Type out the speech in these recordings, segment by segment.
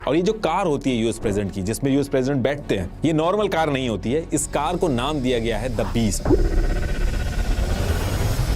और ये जो कार होती है यूएस प्रेसिडेंट की, जिसमें यूएस प्रेसिडेंट बैठते हैं, ये नॉर्मल कार नहीं होती है। इस कार को नाम दिया गया है द बीस्ट।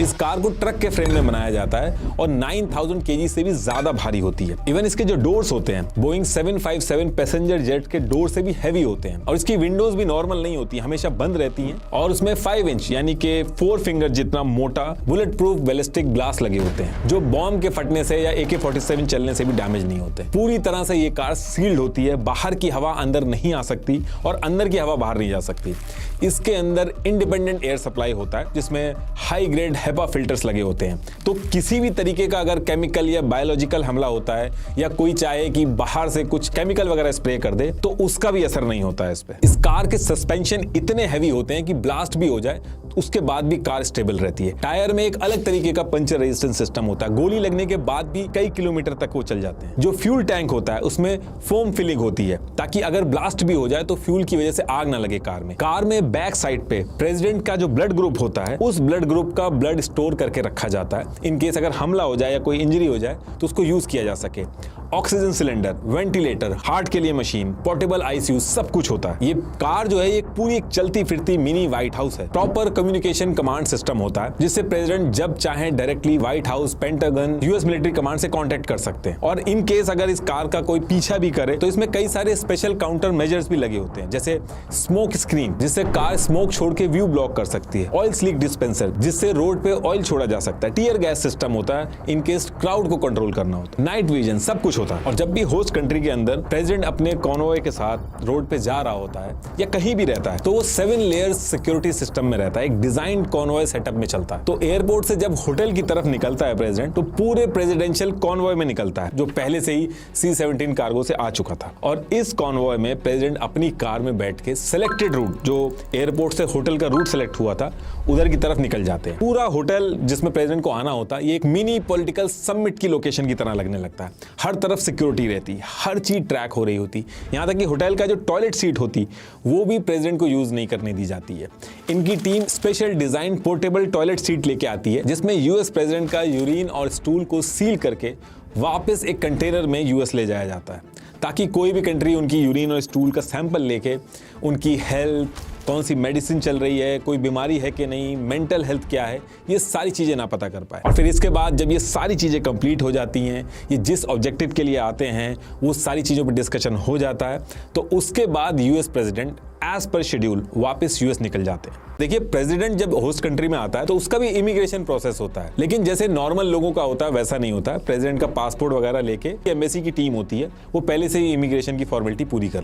इस कार को ट्रक के फ्रेम में बनाया जाता है और 9000 केजी से भी ज्यादा भारी होती है। इवन इसके जो डोर्स होते हैं बोइंग 757 पैसेंजर जेट के डोर से भी हैवी होते हैं और इसकी विंडोज भी नॉर्मल नहीं होती, हमेशा बंद रहती हैं। और उसमें 5 इंच यानी कि 4 फिंगर जितना मोटा बुलेट प्रूफ बैलिस्टिक ग्लास लगे होते हैं, जो बॉम्ब के फटने से या AK-47 चलने से भी डैमेज नहीं होते। पूरी तरह से ये कार सील्ड होती है, बाहर की हवा अंदर नहीं आ सकती और अंदर की हवा बाहर नहीं जा सकती। इसके अंदर इंडिपेंडेंट एयर सप्लाई होता है, जिसमें हाई ग्रेड HEPA फिल्टर्स लगे होते हैं। तो किसी भी तरीके का अगर केमिकल या बायोलॉजिकल हमला होता है या कोई चाहे कि बाहर से कुछ केमिकल वगैरह स्प्रे कर दे तो उसका भी असर नहीं होता है इस पे। इस कार के सस्पेंशन इतने हैवी होते हैं कि ब्लास्ट भी हो जाए उसके बाद भी कार स्टेबल रहती है। टायर में एक अलग तरीके का पंचर रेजिस्टेंस सिस्टम होता है, गोली लगने के बाद भी कई किलोमीटर तक वो चल जाते हैं। जो फ्यूल टैंक होता है उसमें फोम फिलिंग होती है ताकि अगर ब्लास्ट भी हो जाए तो फ्यूल की वजह से आग ना लगे कार में। कार में बैक साइड पे प्रेसिडेंट का जो ब्लड ग्रुप होता है उस ब्लड ग्रुप का ब्लड स्टोर करके रखा जाता है, इन केस अगर हमला हो जाए या कोई इंजरी हो जाए तो उसको यूज किया जा सके। ऑक्सीजन सिलेंडर, वेंटिलेटर, हार्ट के लिए मशीन, पोर्टेबल ICU सब कुछ होता है। ये कार जो है ये पूरी एक चलती फिरती मिनी व्हाइट हाउस है। प्रॉपर कम्युनिकेशन कमांड सिस्टम होता है जिससे प्रेसिडेंट जब चाहे directly white house, pentagon, US military command से कांटेक्ट कर सकते हैं। और इन केस अगर इस कार का कोई पीछा भी करे तो इसमें कई सारे स्पेशल काउंटर मेजर्स भी लगे होते हैं, जैसे स्मोक स्क्रीन जिससे कार स्मोक छोड़ के व्यू ब्लॉक कर सकती है, ऑयल स्लीक डिस्पेंसर जिससे रोड पे ऑयल छोड़ा जा सकता है, टीयर गैस सिस्टम होता है इन केस क्राउड को कंट्रोल करना होता है, नाइट विजन, सब कुछ होता है। और जब भी होस्ट कंट्री के अंदर प्रेसिडेंट अपने कॉन्वॉय के साथ रोड पे जा रहा होता है या कहीं भी रहता है तो वो 7 लेयर्स सिक्योरिटी सिस्टम में रहता है, एक डिजाइन कॉन्वॉय सेटअप में चलता है। तो एयरपोर्ट से जब होटल की तरफ निकलता है प्रेसिडेंट तो पूरे प्रेसिडेंशियल कॉन्वॉय में निकलता है जो पहले से ही C-17 कार्गो से आ चुका था। और इस कॉन्वॉय में प्रेसिडेंट अपनी कार में बैठ के सिलेक्टेड रूट, जो एयरपोर्ट से होटल का रूट सेलेक्ट हुआ था, उधर की तरफ निकल जाते हैं। पूरा होटल जिसमें प्रेसिडेंट को आना होता है ये एक मिनी पॉलिटिकल समिट की लोकेशन की तरह लगने लगता है। हर तरफ सिक्योरिटी रहती, हर चीज ट्रैक हो रही होती, यहाँ तक कि होटल का जो टॉयलेट सीट होती वो भी प्रेसिडेंट को यूज नहीं करने दी जाती है। इनकी team special design portable toilet seat लेके आती है जिसमें यूएस प्रेसिडेंट का यूरिन और स्टूल को सील करके वापस एक कंटेनर में यूएस ले जाया जाता है ताकि कोई भी कंट्री उनकी यूरिन और स्टूल का सैंपल लेके उनकी हेल्थ, कौन सी मेडिसिन चल रही है, कोई बीमारी है कि नहीं, मेंटल हेल्थ क्या है, ये सारी चीज़ें ना पता कर पाए। और फिर इसके बाद जब ये सारी चीज़ें कंप्लीट हो जाती हैं, ये जिस ऑब्जेक्टिव के लिए आते हैं वो सारी चीज़ों पर डिस्कशन हो जाता है, तो उसके बाद US president as per schedule वापस यूएस निकल जाते हैं। देखिए प्रेसिडेंट जब होस्ट कंट्री में आता है तो उसका भी इमिग्रेशन प्रोसेस होता है, लेकिन जैसे नॉर्मल लोगों का होता है वैसा नहीं होता है। प्रेसिडेंट का पासपोर्ट वगैरह लेके एम्बेसी की टीम होती है, वो पहले से ही इमिग्रेशन की फॉर्मेलिटी पूरी कर लेती है।